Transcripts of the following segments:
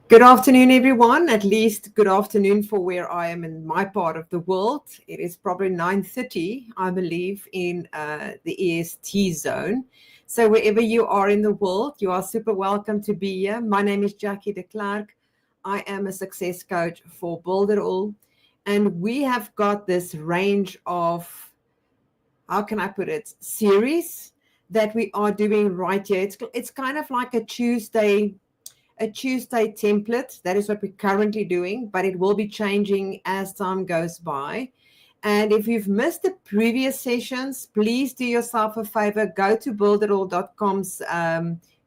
Good afternoon, everyone. At least good afternoon for where I am in my part of the world. It is probably 9:30, I believe, in the EST zone. So wherever you are in the world, you are super welcome to be here. My name is Jackie de Klerk. I am a success coach for Build It All. And we have got this range of, how can I put it, series that we are doing right here. It's kind of like a Tuesday template. That is what we're currently doing, but it will be changing as time goes by. And if you've missed the previous sessions, please do yourself a favor, go to builditall.com's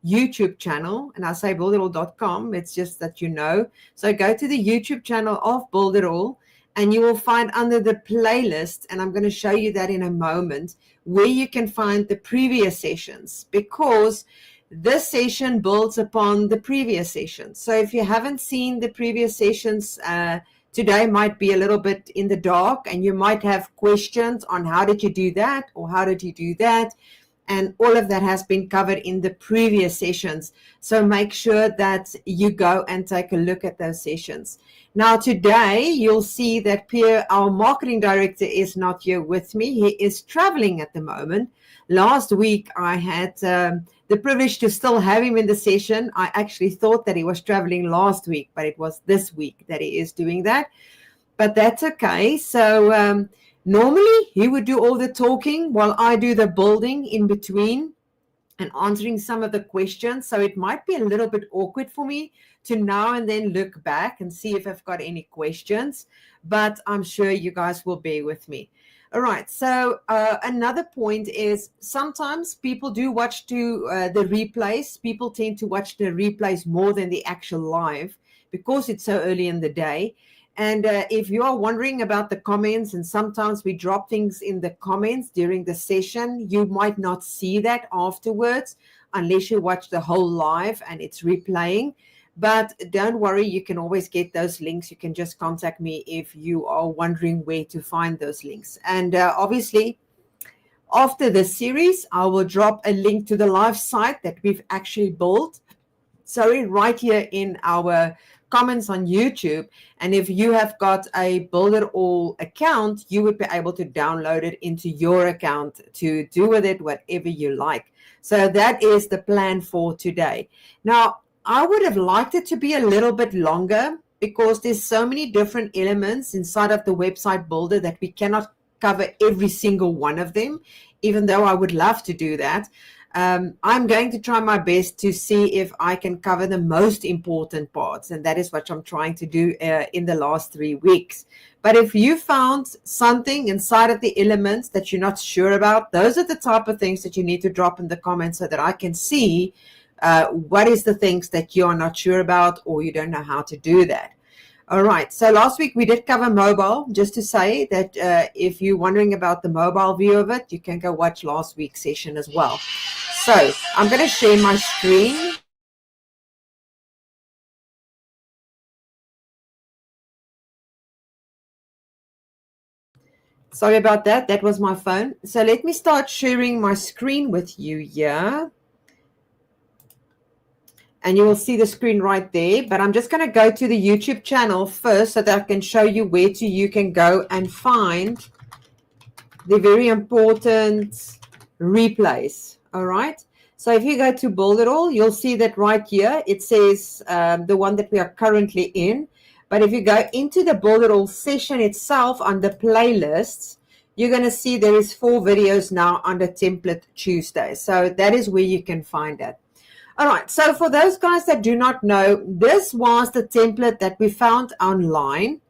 YouTube channel. And I say builditall.com, it's just that you know. So go to the YouTube channel of Build It All, and you will find under the playlist, and I'm going to show you that in a moment, where you can find the previous sessions, because this session builds upon the previous session. So if you haven't seen the previous sessions, today might be a little bit in the dark, and you might have questions on how did you do that or how did you do that. And all of that has been covered in the previous sessions. So make sure that you go and take a look at those sessions. Now, today, you'll see that Pierre, our marketing director, is not here with me. He is traveling at the moment. Last week, I had the privilege to still have him in the session. I actually thought that he was traveling last week, but it was this week that he is doing that. But that's okay. So normally he would do all the talking while I do the building in between and answering some of the questions. So it might be a little bit awkward for me to now and then look back and see if I've got any questions, but I'm sure you guys will bear with me. All right, so another point is sometimes people do watch the replays. People tend to watch the replays more than the actual live because it's so early in the day. And if you are wondering about the comments, and sometimes we drop things in the comments during the session, you might not see that afterwards unless you watch the whole live and it's replaying. But don't worry, you can always get those links. You can just contact me if you are wondering where to find those links. And obviously, after this series, I will drop a link to the live site that we've actually built. Sorry, right here in our comments on YouTube. And if you have got a Build It All account, you would be able to download it into your account to do with it whatever you like. So that is the plan for today. Now, I would have liked it to be a little bit longer because there's so many different elements inside of the website builder that we cannot cover every single one of them, even though I would love to do that. I'm going to try my best to see if I can cover the most important parts, and that is what I'm trying to do in the last 3 weeks. But if you found something inside of the elements that you're not sure about, those are the type of things that you need to drop in the comments so that I can see what is the things that you are not sure about or you don't know how to do that. All right, so last week we did cover mobile, just to say that if you're wondering about the mobile view of it, you can go watch last week's session as well. So I'm going to share my screen. Sorry about that. That was my phone. So let me start sharing my screen with you here. And you will see the screen right there. But I'm just going to go to the YouTube channel first so that I can show you where you can go and find the very important replays. All right. So if you go to Build It All, you'll see that right here, it says the one that we are currently in. But if you go into the Build It All session itself under playlists, you're going to see there is 4 videos now under Template Tuesday. So that is where you can find it. All right, so for those guys that do not know, this was the template that we found online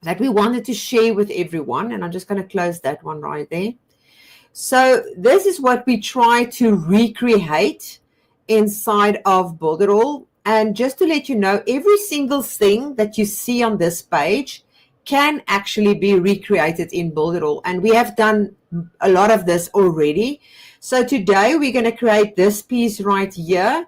that we wanted to share with everyone. And I'm just going to close that one right there. So this is what we try to recreate inside of Build It All. And just to let you know, every single thing that you see on this page can actually be recreated in Build It All. And we have done a lot of this already. So today we're going to create this piece right here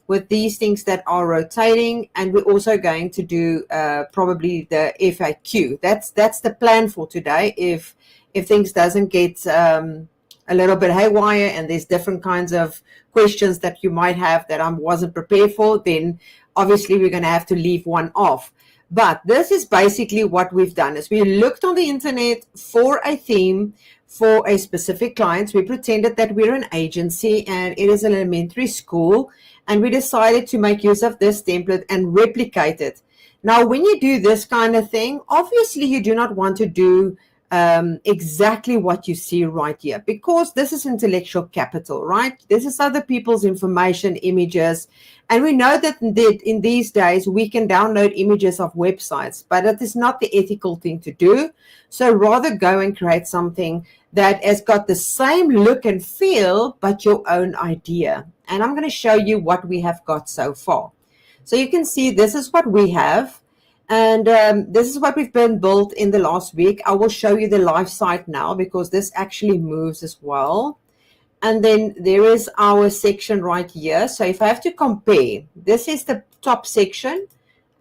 with these things that are rotating, and we're also going to do probably the FAQ. That's the plan for today. If things doesn't get a little bit haywire and there's different kinds of questions that you might have that I wasn't prepared for, then obviously we're going to have to leave one off. But this is basically what we've done is we looked on the internet for a theme for a specific client. We pretended that we're an agency and it is an elementary school, and we decided to make use of this template and replicate it. Now, when you do this kind of thing, obviously you do not want to do exactly what you see right here, because this is intellectual capital, right? This is other people's information, images. And we know that in these days we can download images of websites, but it is not the ethical thing to do. So rather go and create something that has got the same look and feel, but your own idea. And I'm going to show you what we have got so far. So you can see this is what we have. And this is what we've been built in the last week. I will show you the live site now because this actually moves as well. And then there is our section right here. So if I have to compare, this is the top section.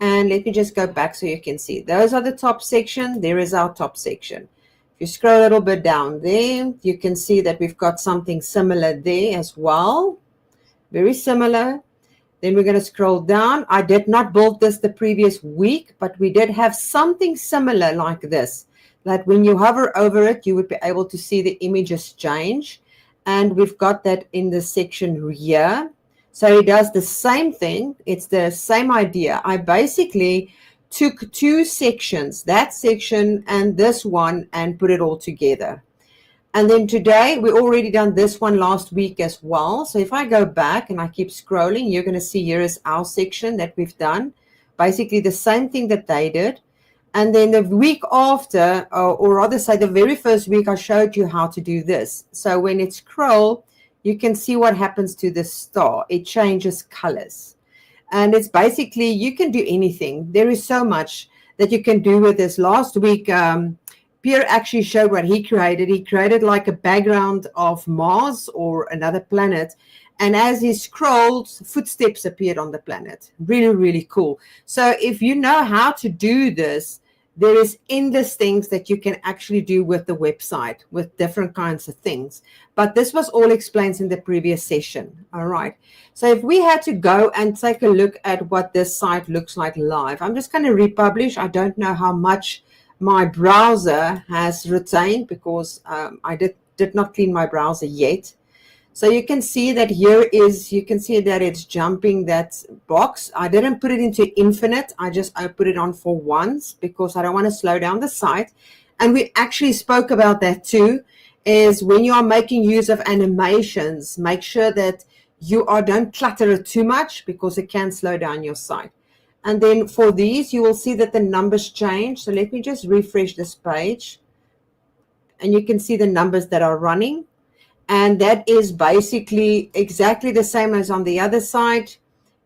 And let me just go back so you can see. Those are the top section. There is our top section. If you scroll a little bit down there, you can see that we've got something similar there as well. Very similar. Then we're going to scroll down. I did not build this the previous week, but we did have something similar like this. Like when you hover over it, you would be able to see the images change. And we've got that in the section here. So it does the same thing. It's the same idea. I basically took two sections, that section and this one, and put it all together. And then today, we already done this one last week as well. So if I go back and I keep scrolling, you're going to see here is our section that we've done. Basically the same thing that they did. And then the week after, or rather say the very first week, I showed you how to do this. So when it scroll, you can see what happens to the star. It changes colors. And it's basically, you can do anything. There is so much that you can do with this. Last week, Pierre actually showed what he created. He created like a background of Mars or another planet. And as he scrolled, footsteps appeared on the planet. Really, really cool. So if you know how to do this, there is endless things that you can actually do with the website, with different kinds of things. But this was all explained in the previous session. All right. So if we had to go and take a look at what this site looks like live, I'm just going to republish. I don't know how much my browser has retained because I did not clean my browser yet. So you can see that here is, you can see that it's jumping that box. I didn't put it into infinite. I put it on for once because I don't want to slow down the site. And we actually spoke about that too, is when you are making use of animations, make sure that don't clutter it too much because it can slow down your site. And then for these, you will see that the numbers change. So let me just refresh this page. And you can see the numbers that are running. And that is basically exactly the same as on the other side.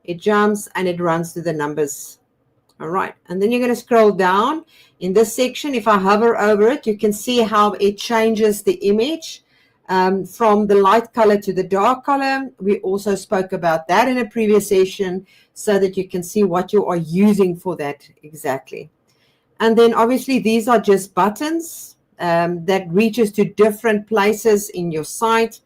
It jumps and it runs to the numbers. All right. And then you're going to scroll down. In this section, if I hover over it, you can see how it changes the image from the light color to the dark color. We also spoke about that in a previous session so that you can see what you are using for that exactly. And then obviously these are just buttons. That reaches to different places in your site.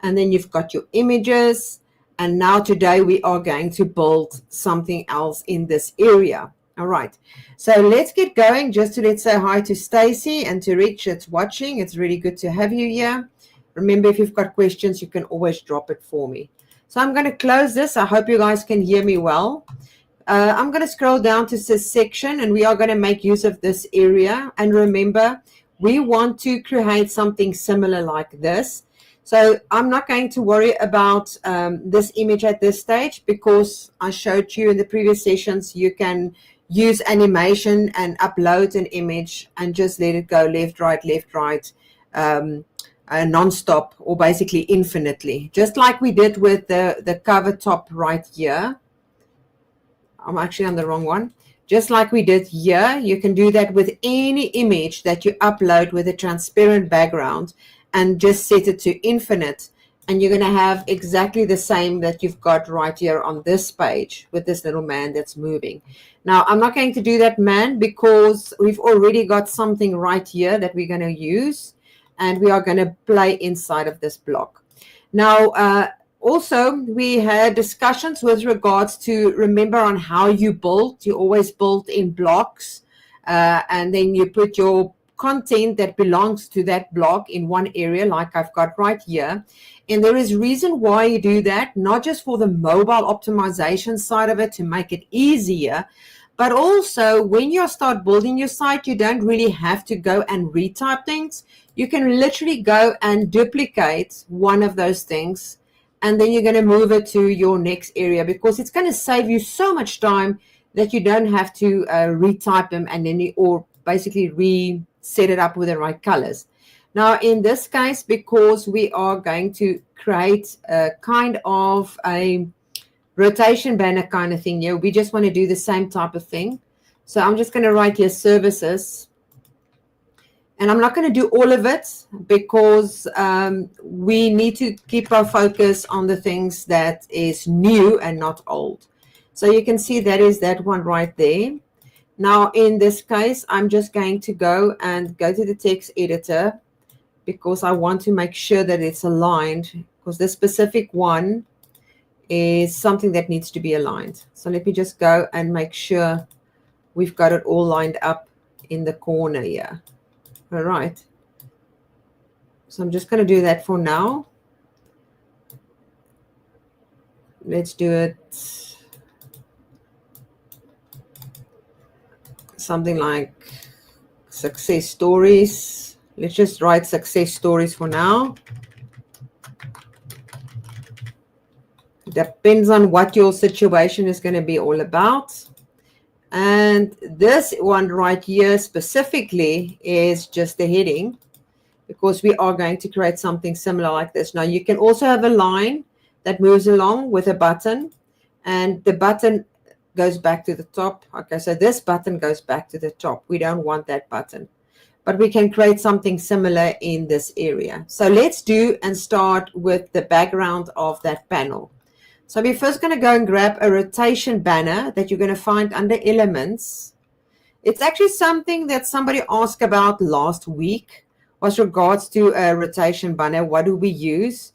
And then you've got your images. And now today we are going to build something else in this area. All right. So let's get going. Just to let's say hi to Stacy and to Rich that's watching. It's really good to have you here. Remember, if you've got questions, you can always drop it for me. So I'm going to close this. I hope you guys can hear me well. I'm going to scroll down to this section and we are going to make use of this area. And remember, we want to create something similar like this. So I'm not going to worry about this image at this stage because I showed you in the previous sessions, you can use animation and upload an image and just let it go left, right, non-stop or basically infinitely. Just like we did with the cover top right here. I'm actually on the wrong one. Just like we did here, you can do that with any image that you upload with a transparent background and just set it to infinite. And you're going to have exactly the same that you've got right here on this page with this little man that's moving. Now, I'm not going to do that man because we've already got something right here that we're going to use. And we are going to play inside of this block. Now, also, we had discussions with regards to remember on how you build. You always build in blocks, and then you put your content that belongs to that block in one area, like I've got right here. And there is reason why you do that, not just for the mobile optimization side of it to make it easier, but also when you start building your site, you don't really have to go and retype things. You can literally go and duplicate one of those things, and then you're going to move it to your next area, because it's going to save you so much time that you don't have to retype them and then or basically reset it up with the right colors. Now, in this case, because we are going to create a kind of a rotation banner kind of thing here, we just want to do the same type of thing. So I'm just going to write here services. And I'm not going to do all of it because we need to keep our focus on the things that is new and not old. So you can see that is that one right there. Now, in this case, I'm just going to go to the text editor because I want to make sure that it's aligned, because this specific one is something that needs to be aligned. So let me just go and make sure we've got it all lined up in the corner here. All right. So I'm just going to do that for now. Let's do it something like success stories. Let's just write success stories for now. Depends on what your situation is going to be all about. And this one right here specifically is just the heading, because we are going to create something similar like this. Now, you can also have a line that moves along with a button, and the button goes back to the top. Okay, so this button goes back to the top. We don't want that button, but we can create something similar in this area. So let's do and start with the background of that panel. So we're first going to go and grab a rotation banner that you're going to find under elements. It's actually something that somebody asked about last week, was regards to a rotation banner. What do we use?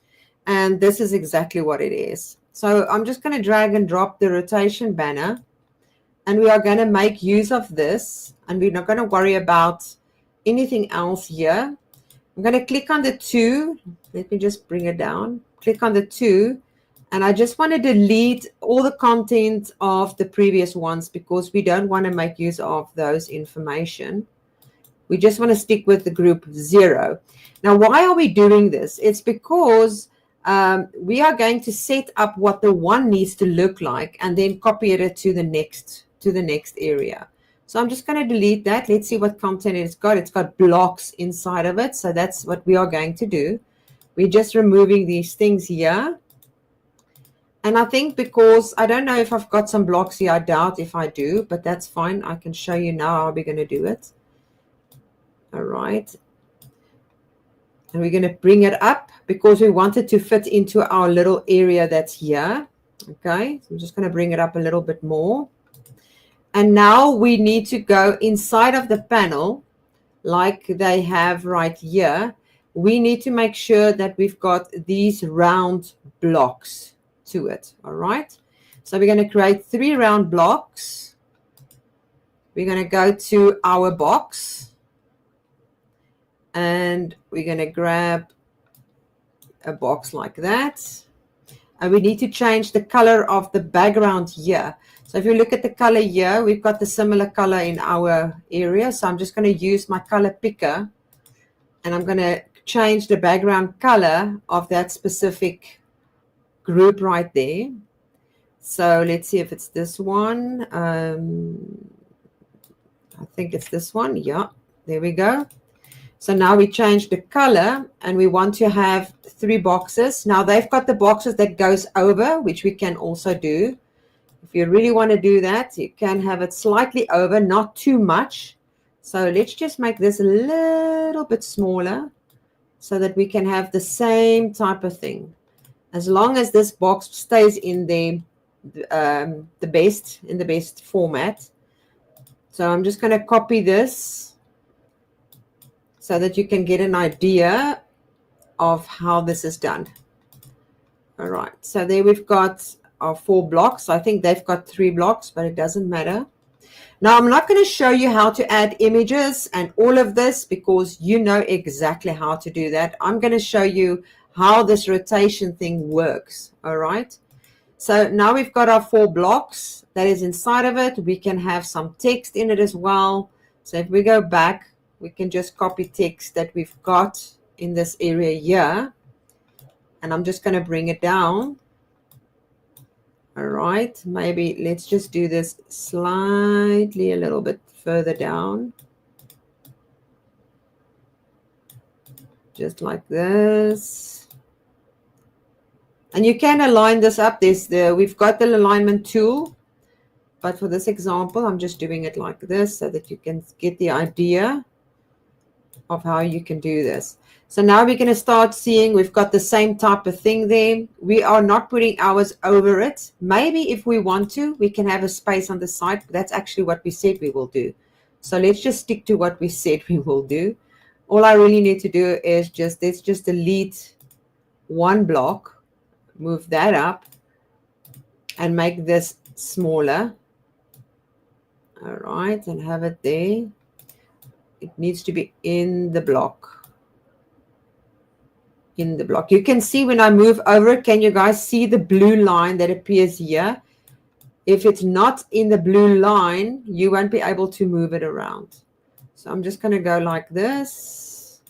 And this is exactly what it is. So I'm just going to drag and drop the rotation banner, and we are going to make use of this, and we're not going to worry about anything else here. I'm going to click on the 2. Let me just bring it down. Click on the 2. And I just want to delete all the content of the previous ones because we don't want to make use of those information. We just want to stick with the group 0. Now, why are we doing this? It's because we are going to set up what the 1 needs to look like and then copy it to the next area. So I'm just going to delete that. Let's see what content it's got. It's got blocks inside of it. So that's what we are going to do. We're just removing these things here. And I think because I don't know if I've got some blocks here, I doubt if I do, but that's fine. I can show you now how we're going to do it. All right. And we're going to bring it up because we want it to fit into our little area that's here. Okay. So I'm just going to bring it up a little bit more. And now we need to go inside of the panel like they have right here. We need to make sure that we've got these round blocks to it. All right, so we're going to create 3 round blocks. We're going to go to our box, and we're going to grab a box like that, and we need to change the color of the background here. So if you look at the color here, we've got the similar color in our area. So I'm just going to use my color picker, and I'm going to change the background color of that specific group right there. So let's see if it's this one. I think it's this one. Yeah, there we go. So now we change the color, and we want to have 3 boxes. Now they've got the boxes that goes over, which we can also do. If you really want to do that, you can have it slightly over, not too much. So let's just make this a little bit smaller so that we can have the same type of thing. As long as this box stays in the best format. So I'm just going to copy this so that you can get an idea of how this is done. All right, so there we've got our 4 blocks. I think they've got 3 blocks, but it doesn't matter. Now, I'm not going to show you how to add images and all of this because you know exactly how to do that. I'm going to show you how this rotation thing works. All right. So now we've got our 4 blocks that is inside of it. We can have some text in it as well. So if we go back, we can just copy text that we've got in this area here. And I'm just going to bring it down. All right, maybe let's just do this slightly a little bit further down. Just like this. And you can align this up. We've got the alignment tool, but for this example, I'm just doing it like this so that you can get the idea of how you can do this. So now we're going to start seeing we've got the same type of thing there. We are not putting ours over it. Maybe if we want to, we can have a space on the side. But that's actually what we said we will do. So let's just stick to what we said we will do. All I really need to do is let's just delete 1 block, move that up, and make this smaller. All right, and have it there. It needs to be in the block. In the block. You can see when I move over it, can you guys see the blue line that appears here? If it's not in the blue line, you won't be able to move it around. So I'm just going to go like this.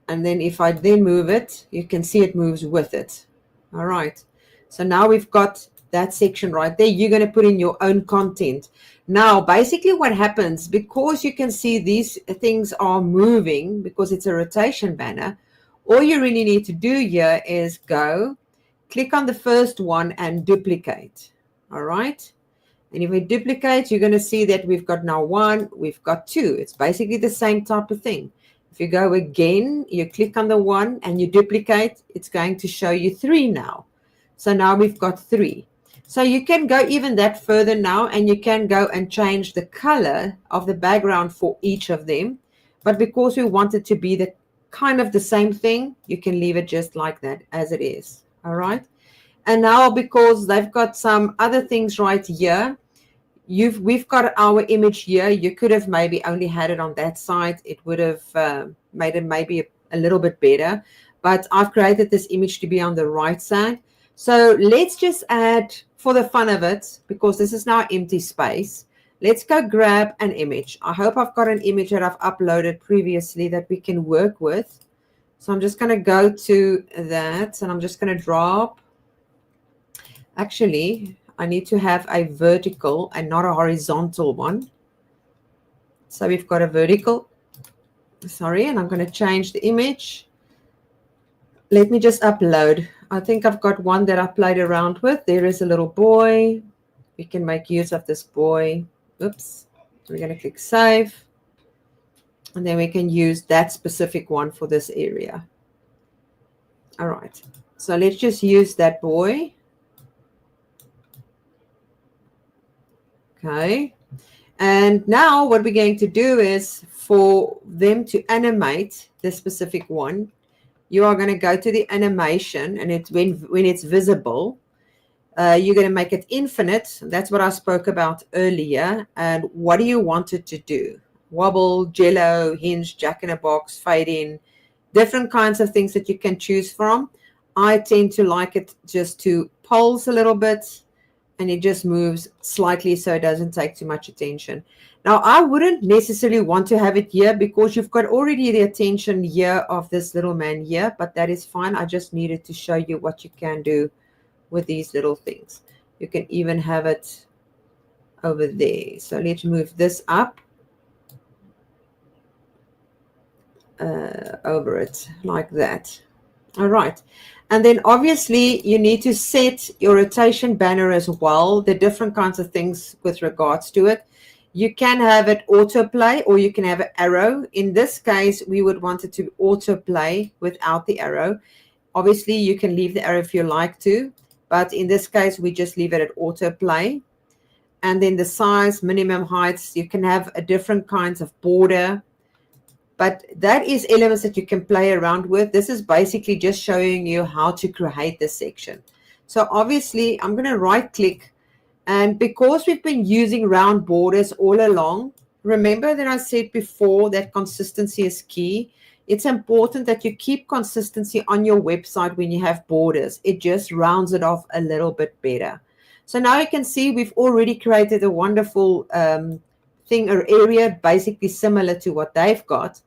And then if I then move it, you can see it moves with it. All right. So now we've got that section right there. You're going to put in your own content. Now, basically what happens, because you can see these things are moving because it's a rotation banner, all you really need to do here is go, click on the first one and duplicate. All right. And if we duplicate, you're going to see that we've got now 1, we've got 2. It's basically the same type of thing. If you go again, you click on the 1 and you duplicate, it's going to show you 3 now. So now we've got 3. So you can go even that further now, and you can go and change the color of the background for each of them. But because we want it to be the kind of the same thing, you can leave it just like that as it is. All right. And now because they've got some other things right here, we've got our image here. You could have maybe only had it on that side. It would have made it maybe a little bit better. But I've created this image to be on the right side. So let's just add, for the fun of it, because this is now empty space, let's go grab an image. I hope I've got an image that I've uploaded previously that we can work with. So I'm just going to go to that, and I'm just going to drop. Actually, I need to have a vertical and not a horizontal one. So we've got a vertical. Sorry, and I'm going to change the image. Let me just upload. I think I've got one that I played around with. There is a little boy. We can make use of this boy. Oops. We're going to click save. And then we can use that specific one for this area. All right. So let's just use that boy. Okay. And now what we're going to do is for them to animate this specific one, you are going to go to the animation, and it's when it's visible, you're going to make it infinite. That's what I spoke about earlier. And what do you want it to do? Wobble, jello, hinge, jack in a box, fade in, different kinds of things that you can choose from. I tend to like it just to pulse a little bit, and it just moves slightly so it doesn't take too much attention. Now, I wouldn't necessarily want to have it here because you've got already the attention here of this little man here, but that is fine. I just needed to show you what you can do with these little things. You can even have it over there. So let's move this up over it like that. All right. And then obviously you need to set your rotation banner as well, the different kinds of things with regards to it. You can have it autoplay or you can have an arrow. In this case, we would want it to autoplay without the arrow. Obviously, you can leave the arrow if you like to, but in this case, we just leave it at autoplay. And then the size, minimum heights, you can have a different kinds of border. But that is elements that you can play around with. This is basically just showing you how to create this section. So obviously I'm going to right click, and because we've been using round borders all along, remember that I said before that consistency is key. It's important that you keep consistency on your website when you have borders. It just rounds it off a little bit better. So now you can see we've already created a wonderful thing or area basically similar to what they've got.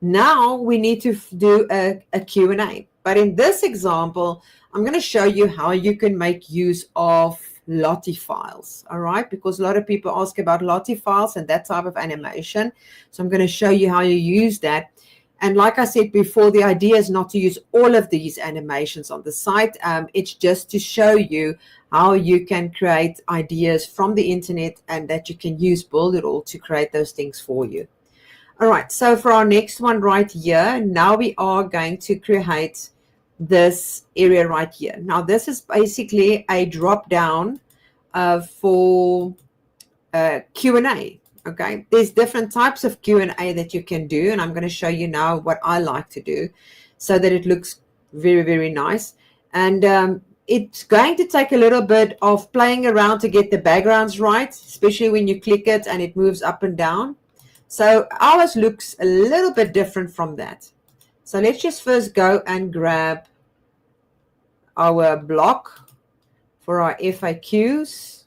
Now we need to do a Q&A. But in this example, I'm going to show you how you can make use of Lottie files, all right? Because a lot of people ask about Lottie files and that type of animation. So I'm going to show you how you use that. And like I said before, the idea is not to use all of these animations on the site. It's just to show you how you can create ideas from the internet and that you can use Build It All to create those things for you. All right, so for our next one right here, now we are going to create this area right here. Now this is basically a drop down for Q&A. Okay, there's different types of Q&A that you can do, and I'm going to show you now what I like to do so that it looks very, very nice. And it's going to take a little bit of playing around to get the backgrounds right, especially when you click it and it moves up and down. So ours looks a little bit different from that. So let's just first go and grab our block for our FAQs,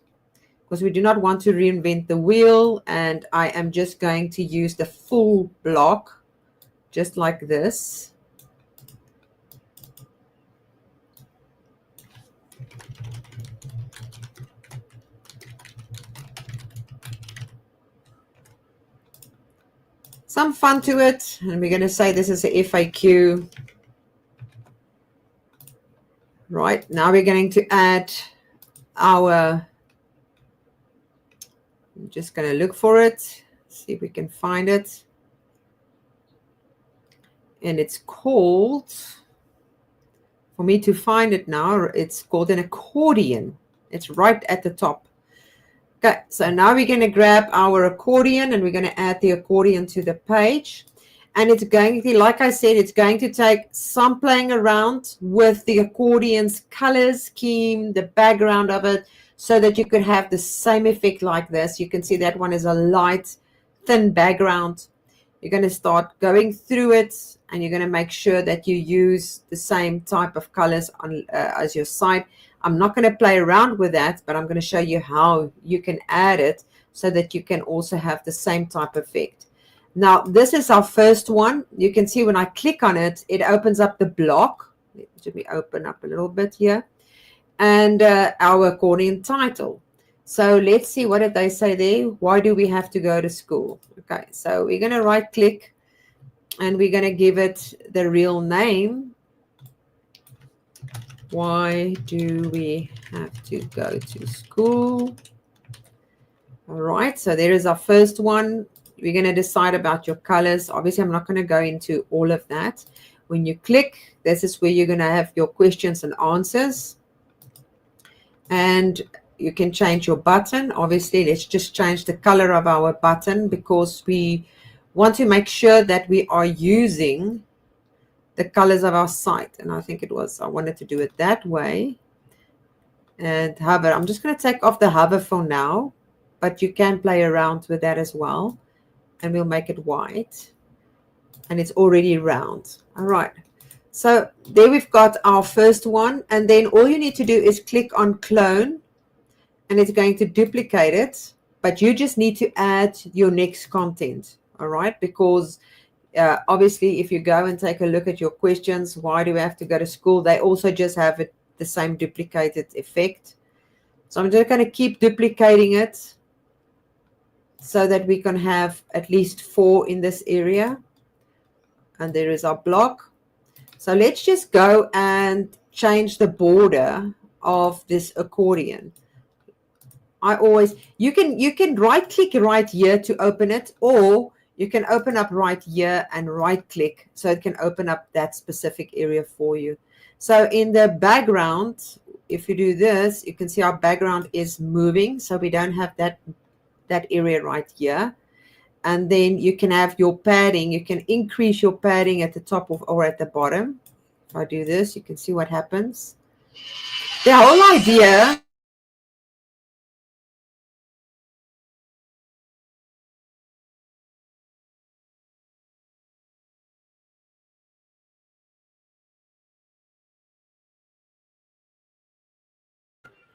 because we do not want to reinvent the wheel, and I am just going to use the full block just like this. Some fun to it, and we're going to say this is a FAQ. Right, now we're going to add our, I'm just going to look for it, see if we can find it. And it's called, for me to find it now, it's called an accordion. It's right at the top. Okay, so now we're going to grab our accordion and we're going to add the accordion to the page. And it's going to, like I said, it's going to take some playing around with the accordion's color scheme, the background of it, so that you could have the same effect like this. You can see that one is a light, thin background. You're going to start going through it, and you're going to make sure that you use the same type of colors on as your site. I'm not going to play around with that, but I'm going to show you how you can add it so that you can also have the same type of effect. Now, this is our first one. You can see when I click on it, it opens up the block. Let me open up a little bit here. And our accordion title. So let's see, what did they say there? Why do we have to go to school? Okay, so we're going to right click and we're going to give it the real name. Why do we have to go to school? All right, so there is our first one. We're going to decide about your colors. Obviously, I'm not going to go into all of that. When you click, this is where you're going to have your questions and answers. And you can change your button. Obviously, let's just change the color of our button because we want to make sure that we are using the colors of our site. And I think I wanted to do it that way. And hover, I'm just going to take off the hover for now, but you can play around with that as well. And we'll make it white. And it's already round. All right. So there we've got our first one. And then all you need to do is click on clone. And it's going to duplicate it. But you just need to add your next content. All right. Because obviously, if you go and take a look at your questions, why do we have to go to school? They also just have it, the same duplicated effect. So I'm just going to keep duplicating it so that we can have at least 4 in this area. And there is our block. So let's just go and change the border of this accordion. You can right click right here to open it, or you can open up right here and right click so it can open up that specific area for you. So in the background, if you do this, you can see our background is moving. So we don't have that area right here. And then you can have your padding. You can increase your padding at the top of or at the bottom. If I do this, you can see what happens. The whole idea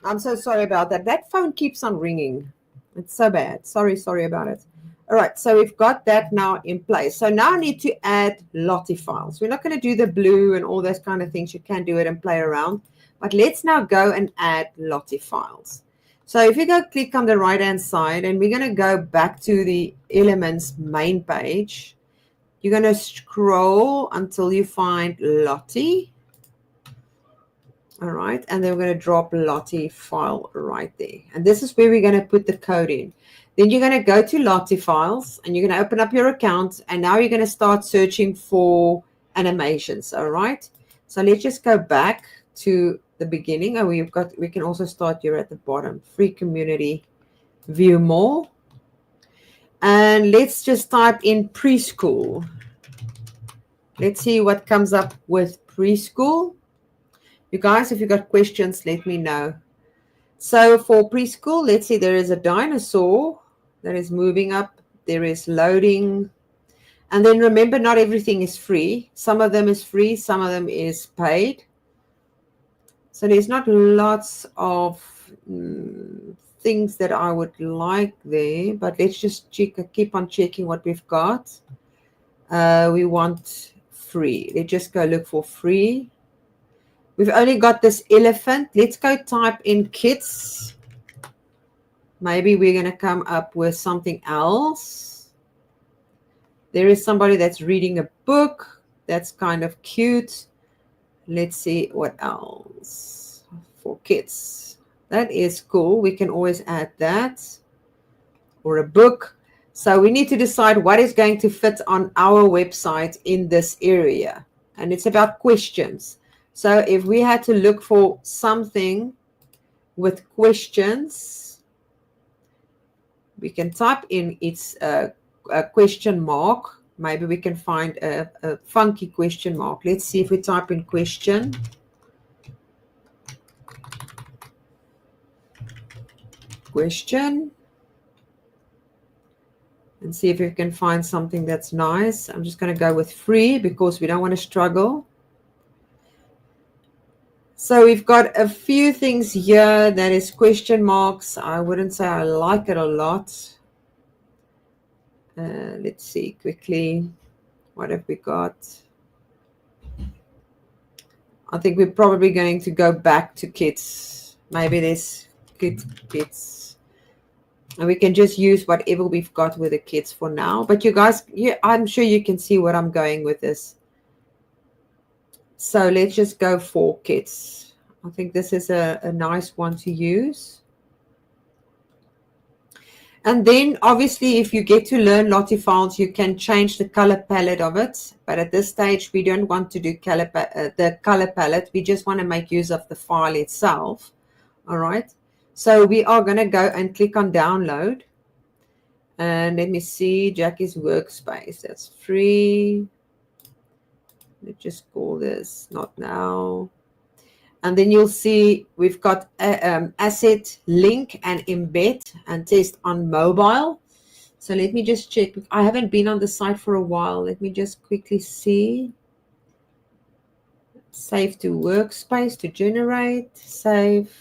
I'm so sorry about that. That phone keeps on ringing. It's so bad. Sorry about it. All right, so we've got that now in place. So now I need to add Lottie files. We're not going to do the blue and all those kind of things. You can do it and play around. But let's now go and add Lottie files. So if you go click on the right-hand side, and we're going to go back to the Elements main page, you're going to scroll until you find Lottie. All right, and then we're going to drop Lottie file right there. And this is where we're going to put the code in. Then you're going to go to Lottie files, and you're going to open up your account, and now you're going to start searching for animations. All right, so let's just go back to the beginning. And we can also start here at the bottom, free community, view more. And let's just type in preschool. Let's see what comes up with preschool. You guys, if you got questions, let me know. So for preschool, let's see, there is a dinosaur that is moving up. There is loading. And then remember, not everything is free. Some of them is free. Some of them is paid. So there's not lots of things that I would like there. But let's just keep on checking what we've got. We want free. Let's just go look for free. We've only got this elephant. Let's go type in kids. Maybe we're going to come up with something else. There is somebody that's reading a book. That's kind of cute. Let's see what else for kids. That is cool. We can always add that. Or a book. So we need to decide what is going to fit on our website in this area. And it's about questions. So if we had to look for something with questions, we can type in its a question mark. Maybe we can find a funky question mark. Let's see if we type in question. Question. And see if we can find something that's nice. I'm just going to go with free because we don't want to struggle. So we've got a few things here that is question marks. I wouldn't say I like it a lot. Let's see quickly. What have we got? I think we're probably going to go back to kids. Maybe there's kids. And we can just use whatever we've got with the kids for now. But you guys, I'm sure you can see where I'm going with this. So let's just go for kids. I think this is a nice one to use. And then obviously if you get to learn Lottie files, you can change the color palette of it. But at this stage, we don't want to do the color palette. We just want to make use of the file itself. All right. So we are going to go and click on download. And let me see, Jackie's Workspace. That's free. Let's just call this not now. And then you'll see we've got asset, link, and embed and test on mobile. So let me just check. I haven't been on the site for a while. Let me just quickly see. Save to workspace to generate. Save.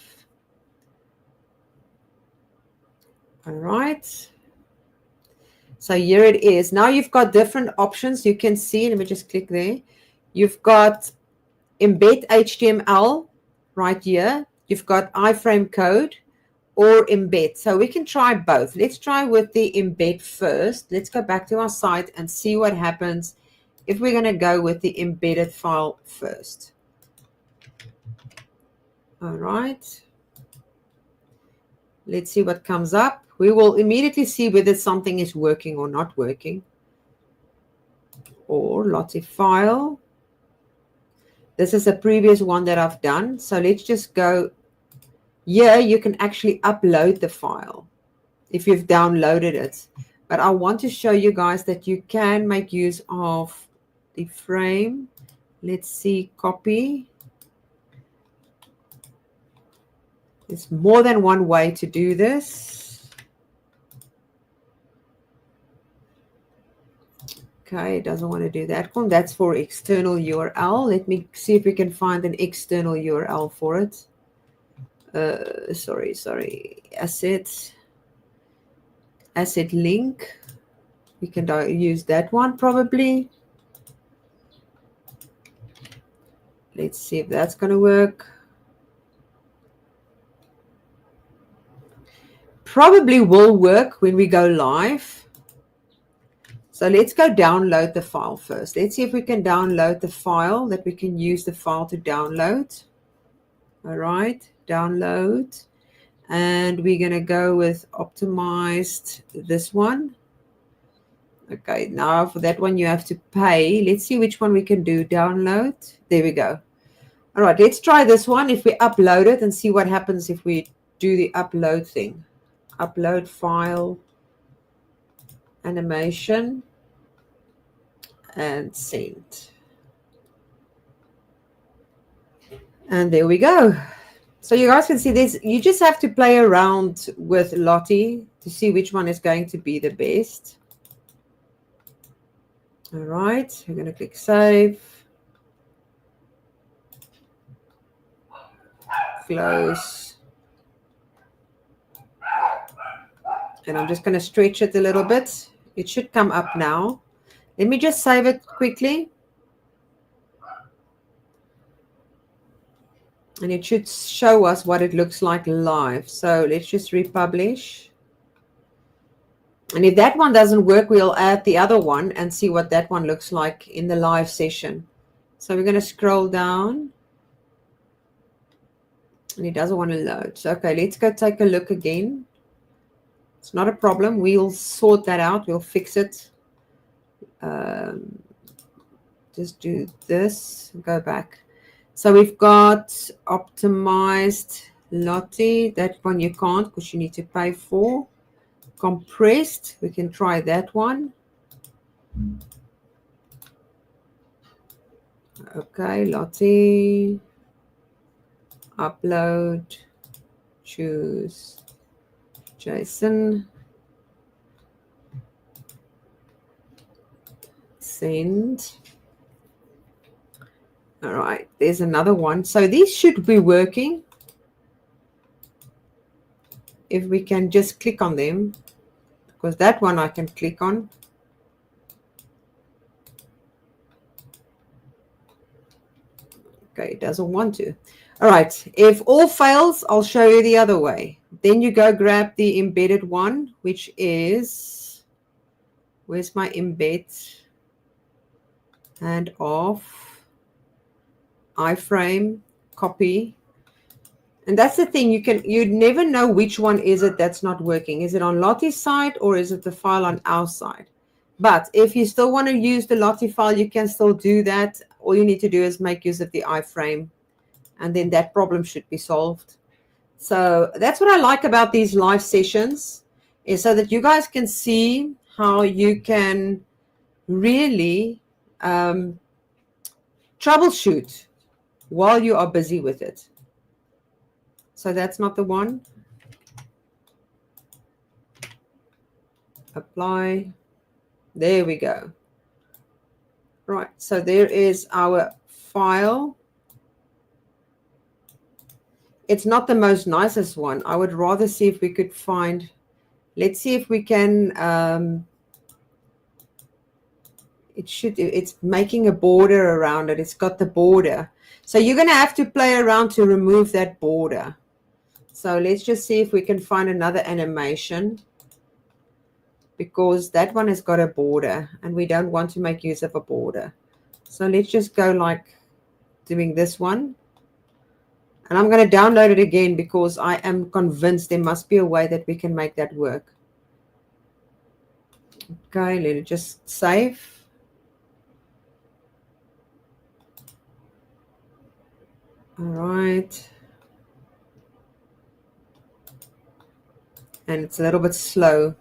All right. So here it is. Now you've got different options. You can see. Let me just click there. You've got embed HTML right here. You've got iframe code or embed. So we can try both. Let's try with the embed first. Let's go back to our site and see what happens if we're going to go with the embedded file first. All right. Let's see what comes up. We will immediately see whether something is working or not working. Or Lottie file. This is a previous one that I've done. So let's just go here. You can actually upload the file if you've downloaded it. but I want to show you guys that you can make use of the frame. Let's see, copy. There's more than one way to do this. Okay, it doesn't want to do that one. That's for external URL. Let me see if we can find an external URL for it. Sorry. Asset link. We can use that one probably. Let's see if that's going to work. Probably will work when we go live. So let's go download the file first. Let's see if we can download the file, that we can use the file to download. All right, download. And we're going to go with optimized, this one. Okay, now for that one you have to pay. Let's see which one we can do. Download. There we go. All right, let's try this one. If we upload it and see what happens if we do the upload thing. Upload file, animation, and send. And there we go. So you guys can see this. You just have to play around with Lottie to see which one is going to be the best. All right, we're going to click save. Close. And I'm just going to stretch it a little bit. It should come up now. Let me just save it quickly. And it should show us what it looks like live. So let's just republish. And if that one doesn't work, we'll add the other one and see what that one looks like in the live session. So we're going to scroll down. And it doesn't want to load. So, okay, let's go take a look again. It's not a problem. We'll sort that out. We'll fix it. Just do this. Go back. So we've got optimized Lottie. That one you can't because you need to pay for. Compressed. We can try that one. Okay, Lottie. Upload. Choose JSON. Send. All right, there's another one. So these should be working. If we can just click on them, because that one I can click on. Okay, it doesn't want to. All right, if all fails, I'll show you the other way. Then you go grab the embedded one, which is, where's my embed? And off, iframe, copy. And that's the thing, you'd never know which one is it that's not working. Is it on Lottie's side or is it the file on our side? But if you still want to use the Lottie file, you can still do that. All you need to do is make use of the iframe, and then that problem should be solved. So that's what I like about these live sessions, is so that you guys can see how you can really troubleshoot while you are busy with it. So that's not the one. Apply. There we go. Right, so there is our file. It's not the most nicest one. I would rather see if we could find, let's see if we can, it's making a border around it. It's got the border. So you're going to have to play around to remove that border. So let's just see if we can find another animation, because that one has got a border and we don't want to make use of a border. So let's just go like doing this one. And I'm going to download it again because I am convinced there must be a way that we can make that work. Okay, let it just save. All right. And it's a little bit slow.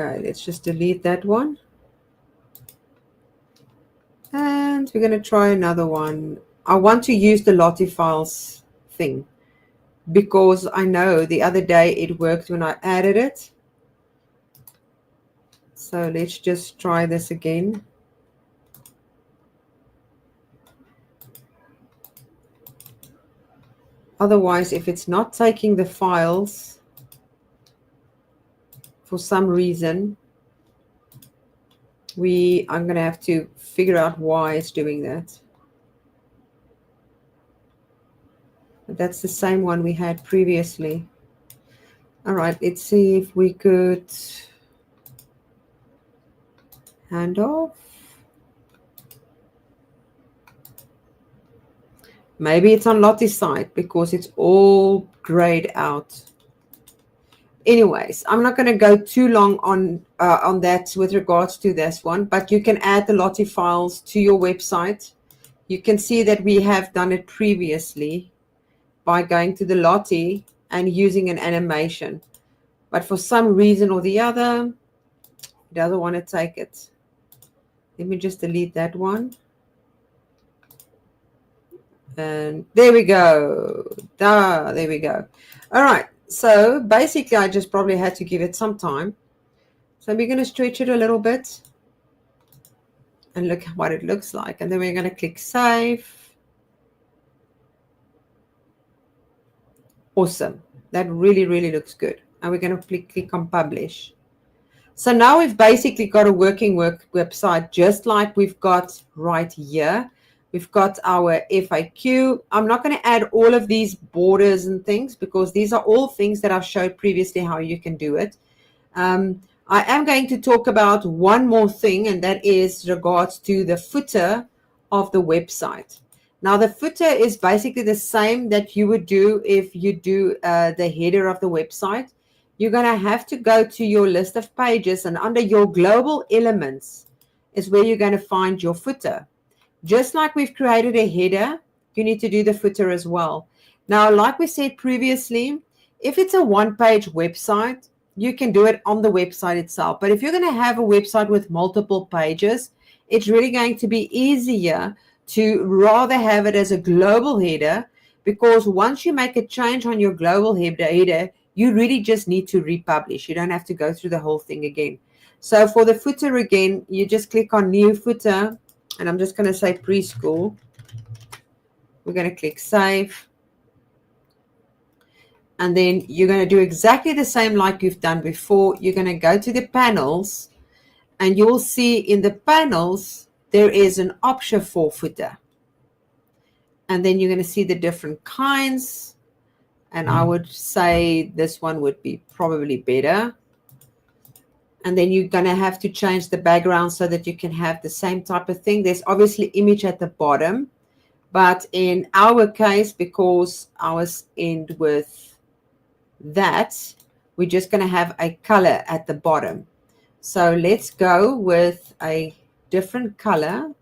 Okay, let's just delete that one. And we're going to try another one. I want to use the Lottie files thing because I know the other day it worked when I added it. So let's just try this again. Otherwise, if it's not taking the files for some reason, I'm going to have to figure out why it's doing that. But that's the same one we had previously. All right, let's see if we could hand off. Maybe it's on Lottie's side because it's all grayed out. Anyways, I'm not going to go too long on that with regards to this one, but you can add the Lottie files to your website. You can see that we have done it previously by going to the Lottie and using an animation. But for some reason or the other, it doesn't want to take it. Let me just delete that one. And there we go. There we go. All right. So basically, I just probably had to give it some time. So we're going to stretch it a little bit and look what it looks like. And then we're going to click Save. Awesome. That really, really looks good. And we're going to click on Publish. So now we've basically got a working website just like we've got right here. We've got our FAQ. I'm not going to add all of these borders and things because these are all things that I've showed previously how you can do it. I am going to talk about one more thing, and that is regards to the footer of the website. Now, the footer is basically the same that you would do if you do the header of the website. You're going to have to go to your list of pages, and under your global elements is where you're going to find your footer. Just like we've created a header, you need to do the footer as well. Now, like we said previously, if it's a one-page website, you can do it on the website itself. But if you're going to have a website with multiple pages, it's really going to be easier to rather have it as a global header, because once you make a change on your global header, you really just need to republish. You don't have to go through the whole thing again. So for the footer again, you just click on New Footer, and I'm just going to say Preschool. We're going to click Save. And then you're going to do exactly the same like you've done before. You're going to go to the panels, and you'll see in the panels, there is an option for footer. And then you're going to see the different kinds. And I would say this one would be probably better. And then you're going to have to change the background so that you can have the same type of thing. There's obviously image at the bottom. But in our case, because ours end with that, we're just going to have a color at the bottom. So let's go with a different color.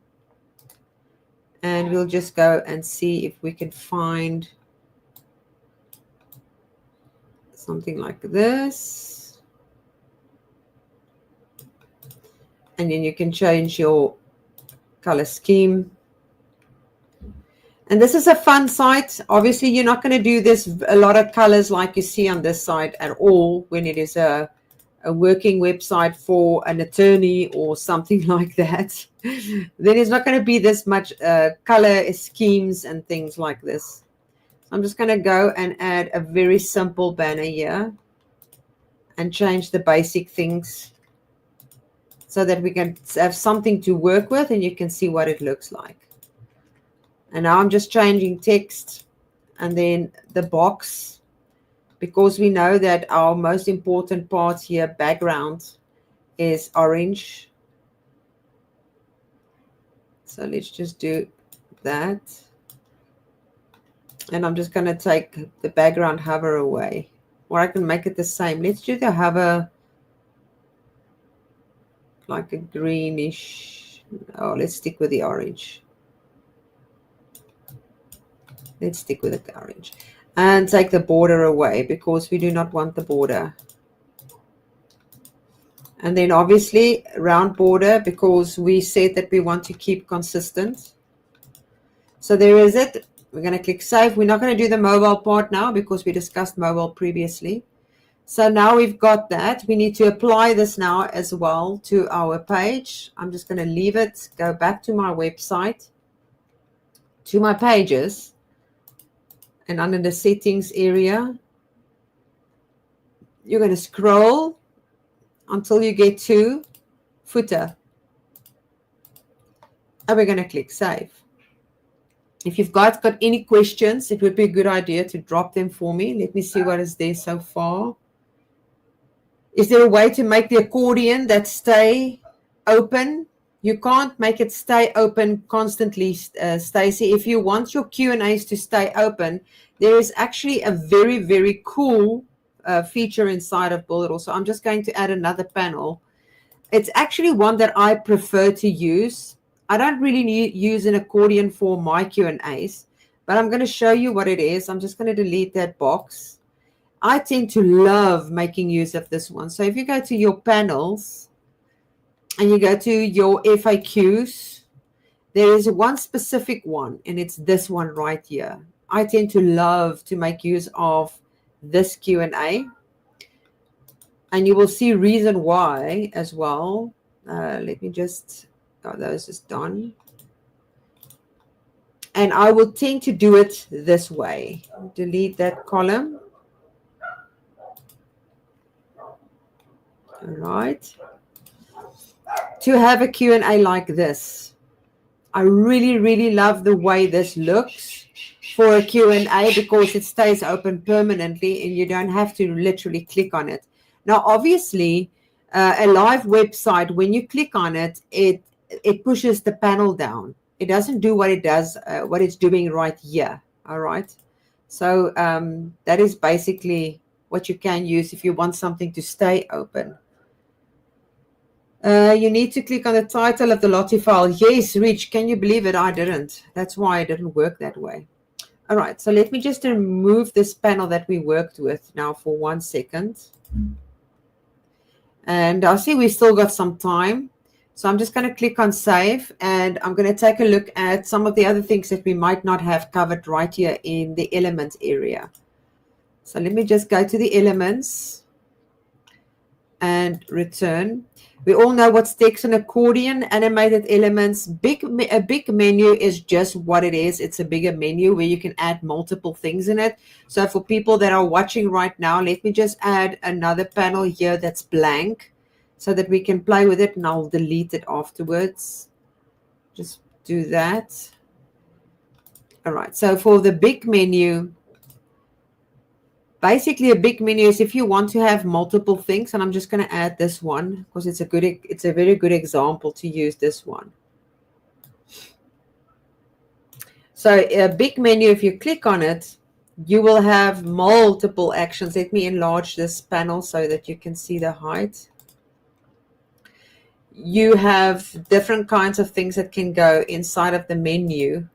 And we'll just go and see if we can find something like this. And then you can change your color scheme. And this is a fun site. Obviously, you're not going to do this a lot of colors like you see on this site at all when it is a working website for an attorney or something like that. Then it's not going to be this much color schemes and things like this. I'm just going to go and add a very simple banner here and change the basic things so that we can have something to work with and you can see what it looks like. And now I'm just changing text, and then the box, because we know that our most important part here, background, is orange. So let's just do that. And I'm just going to take the background hover away, or I can make it the same. Let's do the hover like a greenish. Oh, let's stick with the orange. Let's stick with the orange. And take the border away because we do not want the border. And then obviously round border, because we said that we want to keep consistent. So there is it. We're going to click save. We're not going to do the mobile part now because we discussed mobile previously. So now we've got that. We need to apply this now as well to our page. I'm just going to leave it, go back to my website, to my pages, and under the settings area, you're going to scroll until you get to footer. And we're going to click save. If you've got any questions, it would be a good idea to drop them for me. Let me see what is there so far. Is there a way to make the accordion that stay open? You can't make it stay open constantly, Stacy. If you want your Q&As to stay open, there is actually a very, very cool feature inside of Build It All. So I'm just going to add another panel. It's actually one that I prefer to use. I don't really use an accordion for my Q&As, but I'm going to show you what it is. I'm just going to delete that box. I tend to love making use of this one. So if you go to your panels and you go to your FAQs, there is one specific one, and it's this one right here. I tend to love to make use of this Q&A, and you will see reason why as well. Let me just, those is done. And I will tend to do it this way. Delete that column. All right. To have a Q&A like this, I really, really love the way this looks for a Q&A because it stays open permanently and you don't have to literally click on it. Now, obviously, a live website, when you click on it, it pushes the panel down. It doesn't do what it does, what it's doing right here. All right. So that is basically what you can use if you want something to stay open. You need to click on the title of the Lottie file. Yes, Rich, can you believe it? I didn't. That's why it didn't work that way. All right, so let me just remove this panel that we worked with now for 1 second. And I see we still got some time. So I'm just going to click on save, and I'm going to take a look at some of the other things that we might not have covered right here in the elements area. So let me just go to the elements and return. We all know what's text and accordion, animated elements. A big menu is just what it is. It's a bigger menu where you can add multiple things in it. So for people that are watching right now, let me just add another panel here that's blank so that we can play with it, and I'll delete it afterwards. Just do that. All right, so for the big menu, basically, a big menu is if you want to have multiple things, and I'm just going to add this one because it's a very good example to use this one. So a big menu, if you click on it, you will have multiple actions. Let me enlarge this panel so that you can see the height. You have different kinds of things that can go inside of the menu.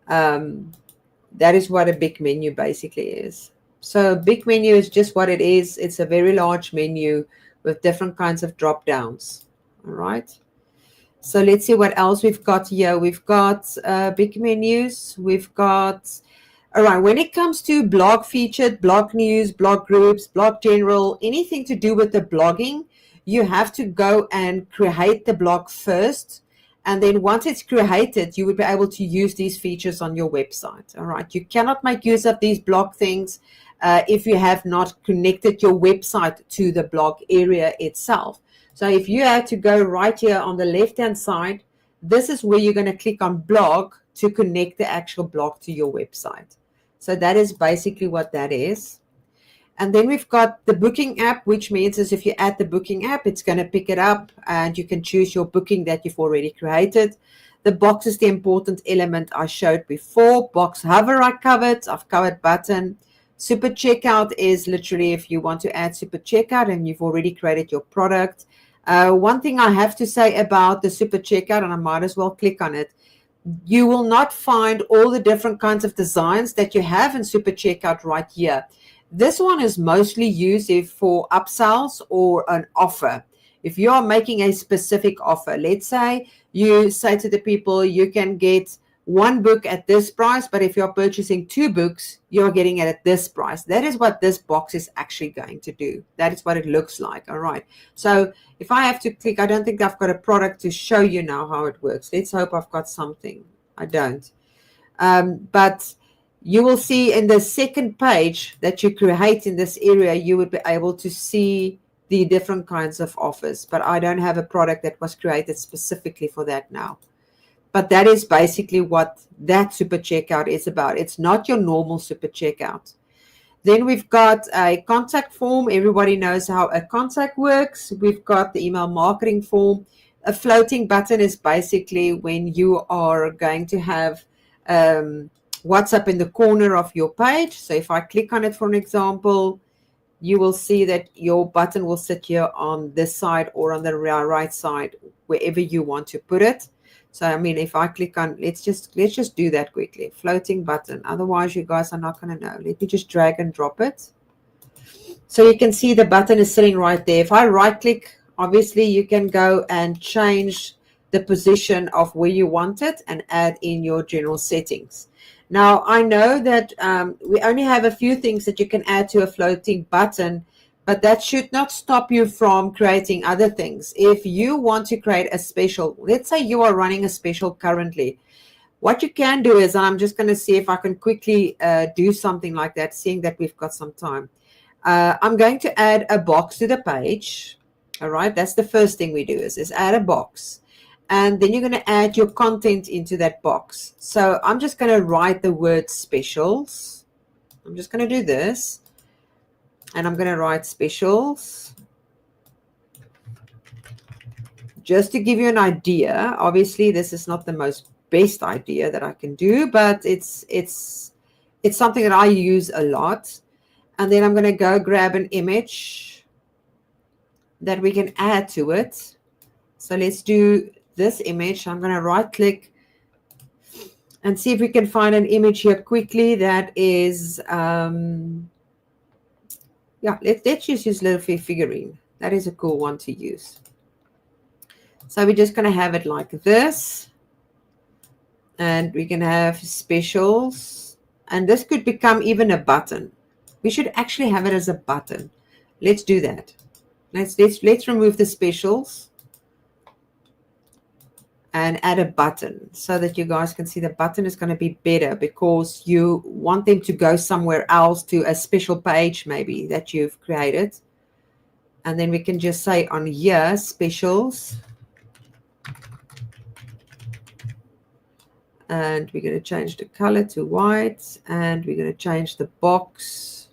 That is what a big menu basically is. So a big menu is just what it is. It's a very large menu with different kinds of drop downs. All right. So let's see what else we've got here. We've got big menus. We've got, all right, when it comes to blog featured, blog news, blog groups, blog general, anything to do with the blogging, you have to go and create the blog first. And then once it's created, you would be able to use these features on your website. All right. You cannot make use of these blog things if you have not connected your website to the blog area itself. So if you had to go right here on the left-hand side, this is where you're going to click on blog to connect the actual blog to your website. So that is basically what that is. And then we've got the booking app, which means is if you add the booking app, it's going to pick it up and you can choose your booking that you've already created. The box is the important element I showed before. Box hover I covered. I've covered button. Super checkout is literally if you want to add super checkout and you've already created your product. One thing I have to say about the super checkout, and I might as well click on it, you will not find all the different kinds of designs that you have in super checkout right here. This one is mostly used for upsells or an offer. If you are making a specific offer, let's say you say to the people, you can get one book at this price, but if you're purchasing two books, you're getting it at this price. That is what this box is actually going to do. That is what it looks like. All right. So if I have to click, I don't think I've got a product to show you now how it works. Let's hope I've got something. I don't. But you will see in the second page that you create in this area, you would be able to see the different kinds of offers. But I don't have a product that was created specifically for that now. But that is basically what that super checkout is about. It's not your normal super checkout. Then we've got a contact form. Everybody knows how a contact works. We've got the email marketing form. A floating button is basically when you are going to have WhatsApp in the corner of your page. So if I click on it, for an example, you will see that your button will sit here on this side or on the right side, wherever you want to put it. So, I mean, if I click on, let's just do that quickly. Floating button. Otherwise, you guys are not going to know. Let me just drag and drop it. So you can see the button is sitting right there. If I right click, obviously you can go and change the position of where you want it and add in your general settings. Now, I know that we only have a few things that you can add to a floating button, but that should not stop you from creating other things. If you want to create a special, let's say you are running a special currently, what you can do is, I'm just going to see if I can quickly do something like that, seeing that we've got some time. I'm going to add a box to the page. All right, that's the first thing we do is add a box. And then you're going to add your content into that box. So I'm just going to write the word specials. I'm just going to do this. And I'm going to write specials. Just to give you an idea, obviously this is not the most best idea that I can do, but it's something that I use a lot. And then I'm going to go grab an image that we can add to it. So let's do this image. I'm going to right click and see if we can find an image here quickly that is, yeah, let's just use little figurine. That is a cool one to use. So we're just going to have it like this. And we can have specials. And this could become even a button. We should actually have it as a button. Let's do that. Let's remove the specials and add a button so that you guys can see the button is going to be better because you want them to go somewhere else, to a special page maybe that you've created. And then we can just say on here, specials. And we're going to change the color to white, and we're going to change the box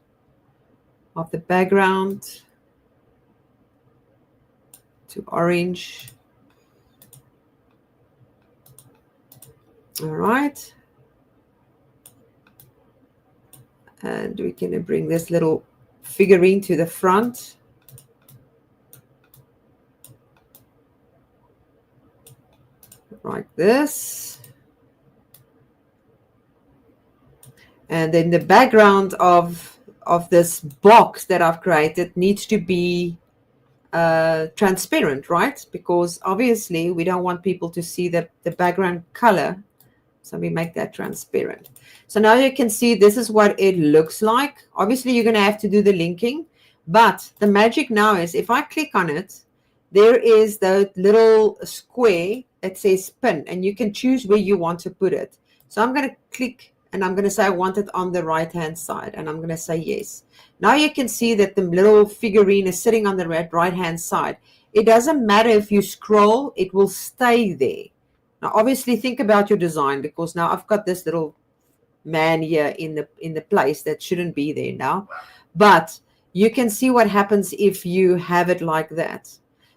of the background to orange. All right. And we're going to bring this little figurine to the front. Like this. And then the background of this box that I've created needs to be transparent, right? Because obviously we don't want people to see the background color. So we make that transparent. So now you can see this is what it looks like. Obviously you're going to have to do the linking, but the magic now is if I click on it, there is the little square that says pin, and you can choose where you want to put it. So I'm going to click and I'm going to say I want it on the right hand side, and I'm going to say yes. Now you can see that the little figurine is sitting on the right hand side. It doesn't matter if you scroll, it will stay there. Now obviously think about your design, because now I've got this little man here in the place that shouldn't be there now. But you can see what happens if you have it like that.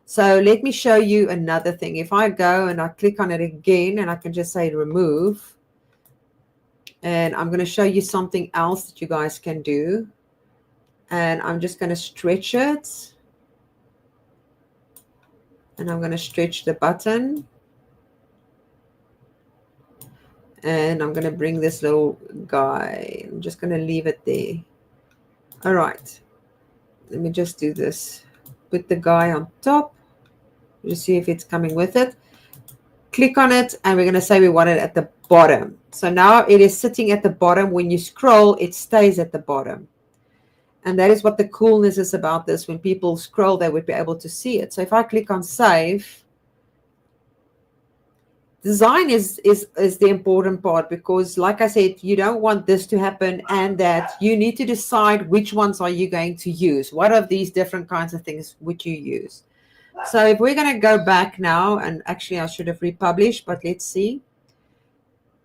So let me show you another thing. If I go and I click on it again, and I can just say remove, and I'm going to show you something else that you guys can do. And I'm just going to stretch it. And I'm going to stretch the button. And I'm going to bring this little guy. I'm just going to leave it there. All right. Let me just do this. Put the guy on top. Just see if it's coming with it. Click on it, and we're going to say we want it at the bottom. So now it is sitting at the bottom. When you scroll, it stays at the bottom. And that is what the coolness is about this. When people scroll, they would be able to see it. So if I click on save, design is the important part, because like I said, you don't want this to happen, and that you need to decide which ones are you going to use. What of these different kinds of things would you use? So if we're going to go back now, and actually I should have republished, but let's see.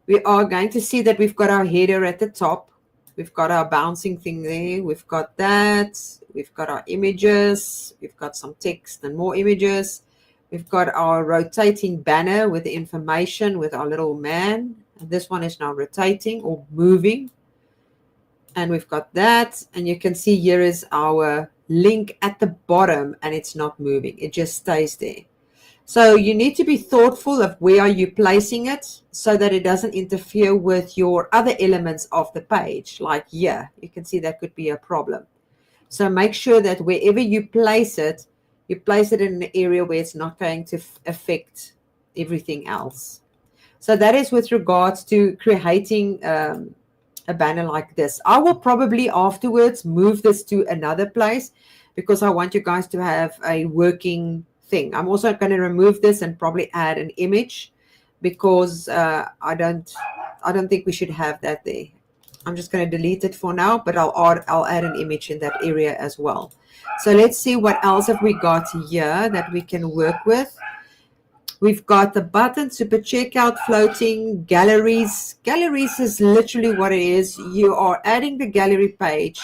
We are going to see that we've got our header at the top. We've got our bouncing thing there. We've got that. We've got our images. We've got some text and more images. We've got our rotating banner with the information with our little man. And this one is now rotating or moving. And we've got that. And you can see here is our link at the bottom, and it's not moving. It just stays there. So you need to be thoughtful of where are you placing it so that it doesn't interfere with your other elements of the page. Like here, you can see that could be a problem. So make sure that wherever you place it in an area where it's not going to affect everything else. So that is with regards to creating a banner like this. I will probably afterwards move this to another place, because I want you guys to have a working thing. I'm also going to remove this and probably add an image, because I don't think we should have that there. I'm just going to delete it for now, but I'll add an image in that area as well. So let's see what else have we got here that we can work with. We've got the button, super checkout, floating, galleries. Galleries is literally what it is. You are adding the gallery page,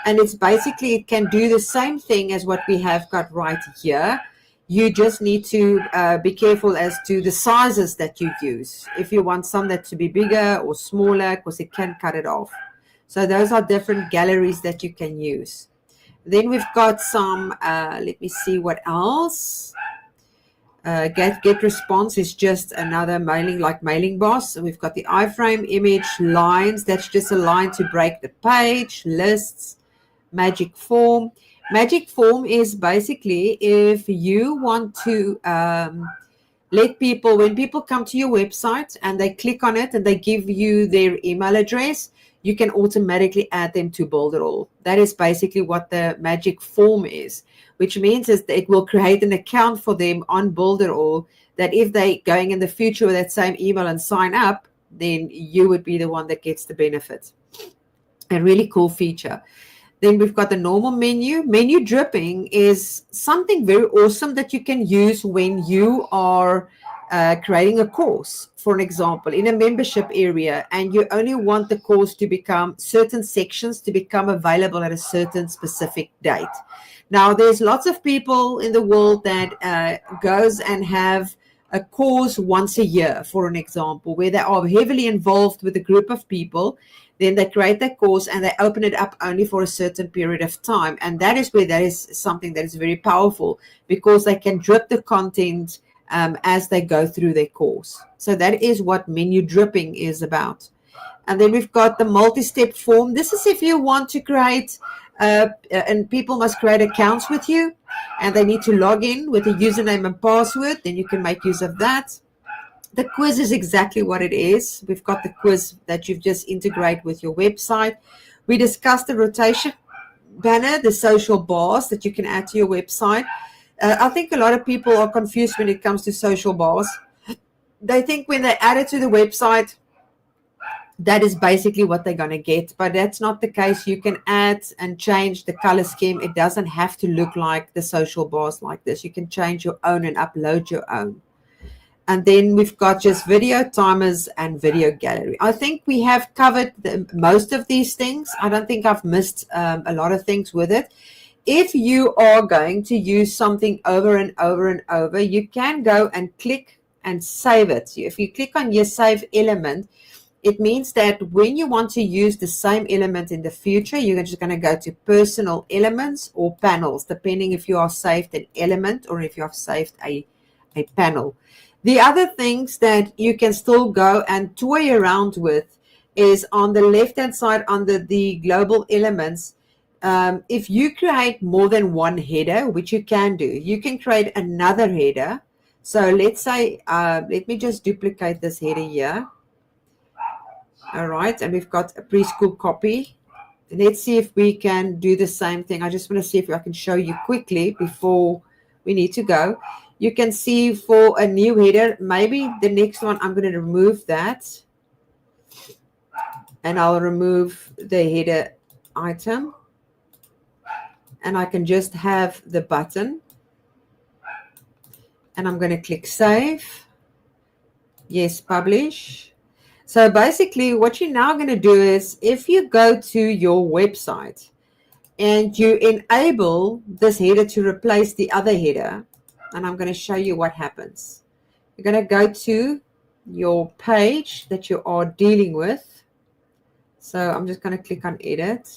and it's basically, it can do the same thing as what we have got right here. You just need to be careful as to the sizes that you use. If you want some that to be bigger or smaller, because it can cut it off. So those are different galleries that you can use. Then we've got some, let me see what else. Get response is just another mailing, like Mailing Boss. So we've got the iframe image, lines, that's just a line to break the page, lists, magic form. Magic form is basically if you want to let people, when people come to your website and they click on it and they give you their email address, you can automatically add them to Build It All. That is basically what the magic form is, which means is that it will create an account for them on Build It All, that if they going in the future with that same email and sign up, then you would be the one that gets the benefit. A really cool feature. Then we've got the normal menu. Menu dripping is something very awesome that you can use when you are creating a course, for an example, in a membership area, and you only want the course to become certain sections to become available at a certain specific date. Now, there's lots of people in the world that goes and have a course once a year, for an example, where they are heavily involved with a group of people. Then they create that course and they open it up only for a certain period of time. And that is where that is something that is very powerful, because they can drip the content as they go through their course. So that is what menu dripping is about. And then we've got the multi-step form. This is if you want to create, and people must create accounts with you, and they need to log in with a username and password. Then you can make use of that. The quiz is exactly what it is. We've got the quiz that you've just integrate with your website. We discussed the rotation banner, the social bars that you can add to your website. I think a lot of people are confused when it comes to social bars. They think when they add it to the website, that is basically what they're going to get, but that's not the case. You can add and change the color scheme. It doesn't have to look like the social bars like this. You can change your own and upload your own. And then we've got just video timers and video gallery. I think we have covered most of these things. I don't think I've missed a lot of things with it. If you are going to use something over and over and over, you can go and click and save it. If you click on your save element, it means that when you want to use the same element in the future, you're just going to go to personal elements or panels, depending if you are saved an element or if you have saved a panel. The other things that you can still go and toy around with is on the left-hand side under the global elements. if you create more than one header, which you can do, you can create another header. So let's say, let me just duplicate this header here. All right, and we've got a preschool copy. Let's see if we can do the same thing. I just want to see if I can show you quickly before we need to go. You can see for a new header, maybe the next one, I'm going to remove that. And I'll remove the header item. And I can just have the button. And I'm going to click save. Yes, publish. So basically what you're now going to do is, if you go to your website and you enable this header to replace the other header, and I'm going to show you what happens. You're going to go to your page that you are dealing with. So I'm just going to click on edit.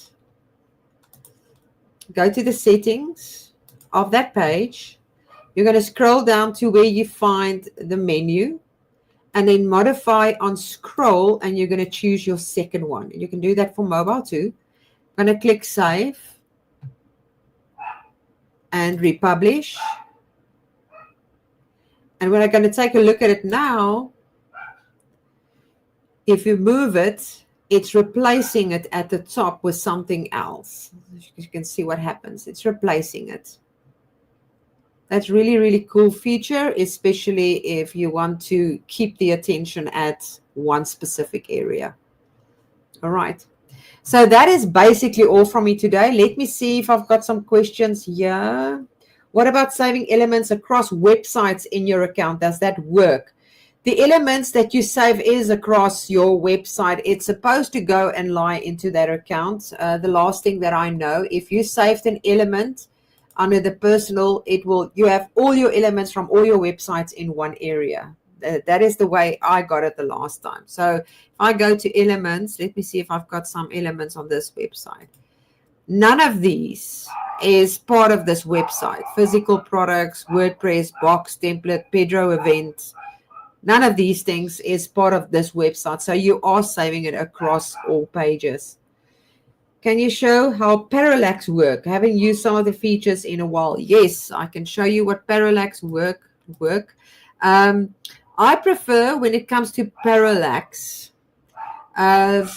Go to the settings of that page. You're going to scroll down to where you find the menu, and then modify on scroll, and you're going to choose your second one. You can do that for mobile too. I'm going to click save and republish. And when I'm going to take a look at it now, if you move it, it's replacing it at the top with something else. You can see what happens. It's replacing it. That's really, really cool feature, especially if you want to keep the attention at one specific area. All right. So that is basically all from me today. Let me see if I've got some questions here. What about saving elements across websites in your account? Does that work? The elements that you save is across your website. It's supposed to go and lie into that account. The last thing that I know, if you saved an element under the personal, you have all your elements from all your websites in one area. That is the way I got it the last time. So if I go to elements, let me see if I've got some elements on this website. None of these is part of this website. Physical products, WordPress, box, template, Pedro event. None of these things is part of this website. So you are saving it across all pages. Can you show how Parallax work? Haven't used some of the features in a while. Yes, I can show you what Parallax work. I prefer, when it comes to Parallax, and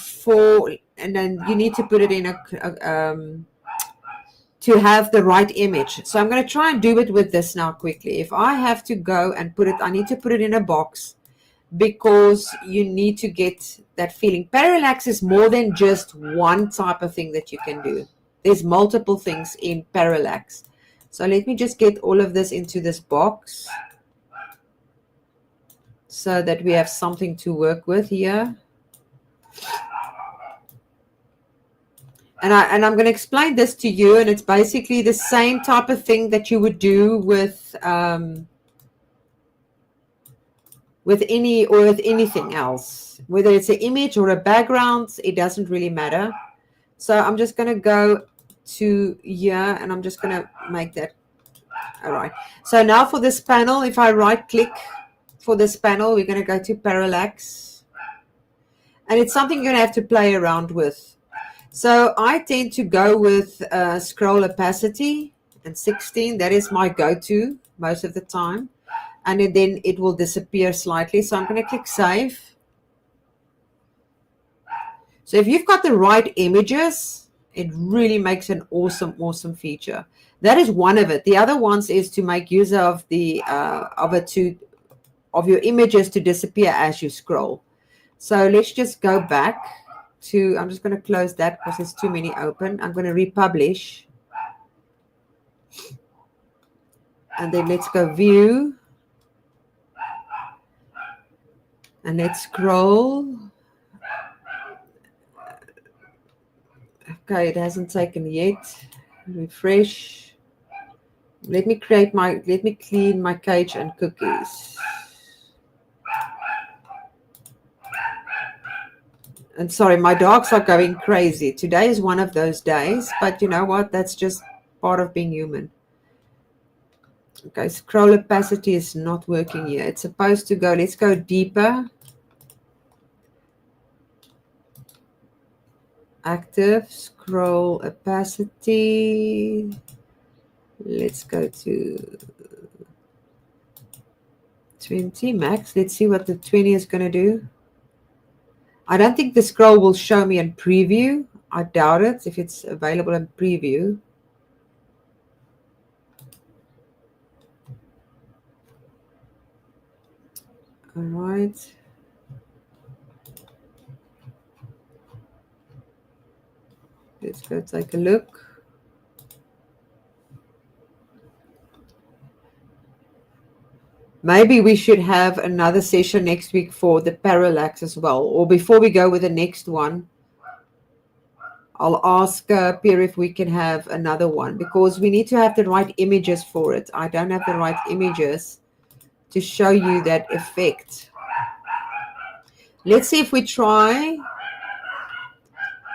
then you need to put it in to have the right image. So I'm going to try and do it with this now quickly. If I have to go and put it, I need to put it in a box, because you need to get that feeling. Parallax is more than just one type of thing that you can do. There's multiple things in Parallax. So let me just get all of this into this box so that we have something to work with here. And I'm going to explain this to you, and it's basically the same type of thing that you would do with anything else, whether it's an image or a background, it doesn't really matter. So I'm just going to go to here, and I'm just going to make that. All right. So now for this panel, if I right click for this panel, we're going to go to Parallax, and it's something you're going to have to play around with. So I tend to go with scroll opacity and 16. That is my go-to most of the time. And then it will disappear slightly. So I'm going to click save. So if you've got the right images, it really makes an awesome, awesome feature. That is one of it. The other ones is to make use of the of your images to disappear as you scroll. So let's just go back to, I'm just going to close that because there's too many open. I'm going to republish. And then let's go view. And let's scroll. Okay, it hasn't taken yet. Refresh. Let me clean my cage and cookies. And sorry, my dogs are going crazy. Today is one of those days, but you know what? That's just part of being human. Okay, scroll opacity is not working here. It's supposed to go, let's go deeper. active, scroll opacity. Let's go to 20 max. Let's see what the 20 is going to do. I don't think the scroll will show me in preview. I doubt it if it's available in preview. All right. Let's go take a look. Maybe we should have another session next week for the parallax as well. Or before we go with the next one, I'll ask Pierre if we can have another one, because we need to have the right images for it. I don't have the right images to show you that effect. Let's see if we try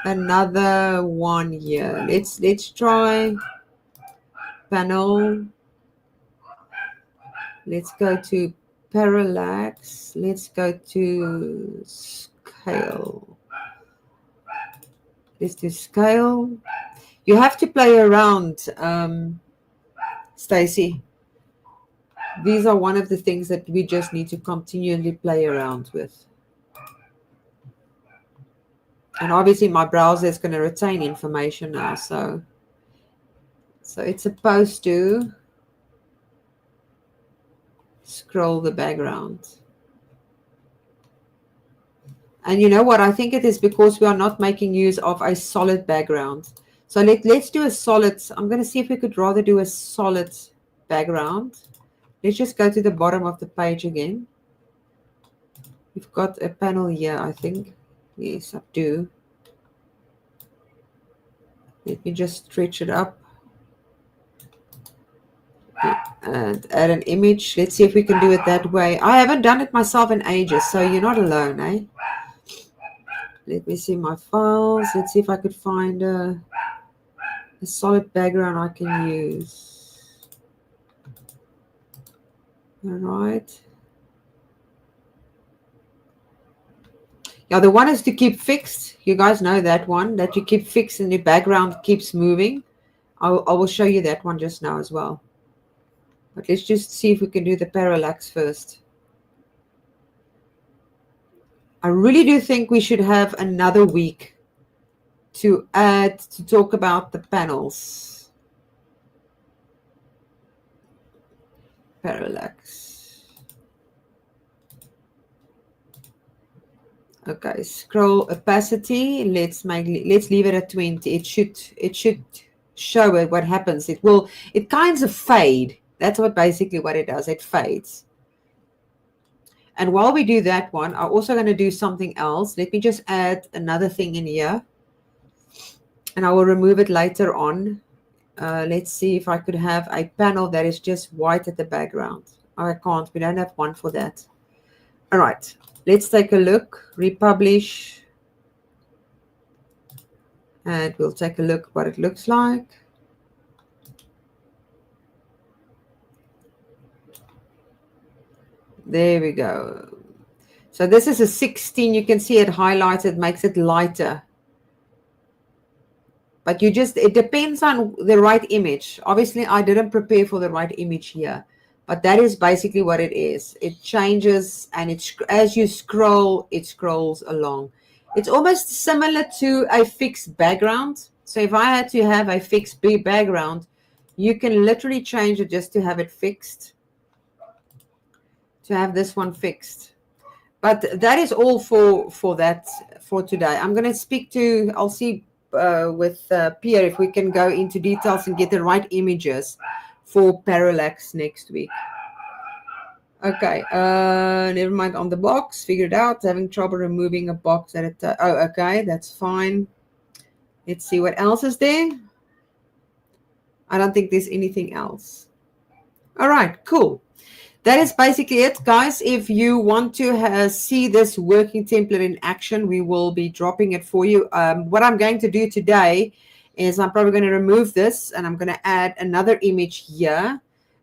another one here. Let's try panel. Let's go to parallax. Let's go to scale. Let's do scale. You have to play around, Stacy. These are one of the things that we just need to continually play around with. And obviously my browser is going to retain information now, so it's supposed to scroll the background. And you know what? I think it is because we are not making use of a solid background. So let's do a solid. I'm going to see if we could rather do a solid background. Let's just go to the bottom of the page again. We've got a panel here, I think. Yes, I do. Let me just stretch it up. And add an image. Let's see if we can do it that way. I haven't done it myself in ages, so you're not alone, eh? Let me see my files. Let's see if I could find a solid background I can use. All right. Yeah, the one is to keep fixed. You guys know that one, that you keep fixed and the background keeps moving. I will show you that one just now as well. But let's just see if we can do the parallax first. I really do think we should have another week to talk about the panels. Parallax. Okay, scroll opacity. Let's leave it at 20. It should show it what happens. It kinds of fade. That's basically what it does. It fades. And while we do that one, I'm also going to do something else. Let me just add another thing in here. And I will remove it later on. Let's see if I could have a panel that is just white at the background. Oh, I can't. We don't have one for that. All right. Let's take a look. Republish. And we'll take a look what it looks like. There we go. So this is a 16. You can see it highlighted, makes it lighter. But it depends on the right image. Obviously, I didn't prepare for the right image here. But that is basically what it is. It changes, and as you scroll, it scrolls along. It's almost similar to a fixed background. So if I had to have a fixed background, you can literally change it just to have it fixed. To have this one fixed. But that is all for today. I'm going to speak to, I'll see with Pierre if we can go into details and get the right images for parallax next week. Okay, never mind on the box, figured out, having trouble removing a box at a time. Oh, okay, that's fine. Let's see what else is there. I don't think there's anything else. All right, cool. That is basically it, guys. If you want to see this working template in action, we will be dropping it for you. What I'm going to do today is I'm probably going to remove this, and I'm going to add another image here,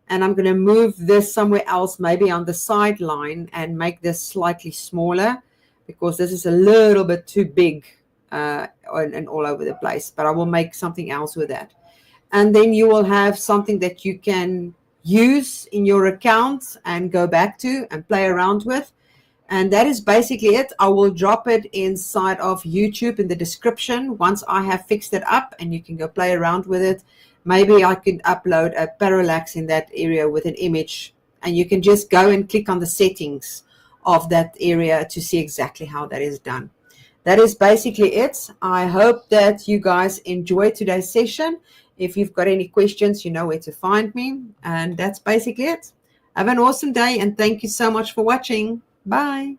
and I'm going to move this somewhere else, maybe on the sideline, and make this slightly smaller because this is a little bit too big and all over the place, but I will make something else with that. And then you will have something that you can use in your account and go back to and play around with. And that is basically it. I will drop it inside of YouTube in the description once I have fixed it up, and you can go play around with it. Maybe I could upload a parallax in that area with an image, and you can just go and click on the settings of that area to see exactly how that is done. That is basically it. I hope that you guys enjoyed today's session. If you've got any questions, you know where to find me. And that's basically it. Have an awesome day, and thank you so much for watching. Bye.